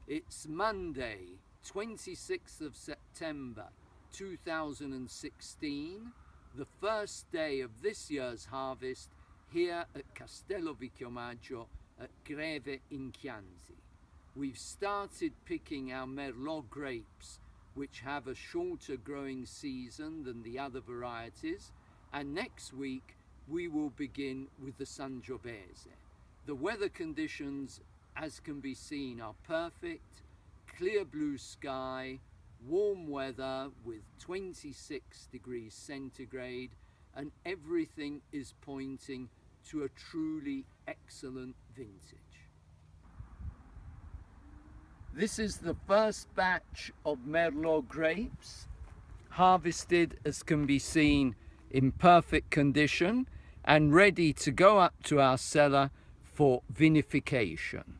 It's Monday, 26th of September 2016, the first day of this year's harvest here at Castello Vicchiomaggio at Greve in Chianti. We've started picking our Merlot grapes, which have a shorter growing season than the other varieties, and next week we will begin with the Sangiovese. The weather conditions, as can be seen, are perfect. Clear blue sky, warm weather with 26 degrees centigrade, and everything is pointing to a truly excellent vintage. This is the first batch of Merlot grapes, harvested, as can be seen, in perfect condition and ready to go up to our cellar for vinification.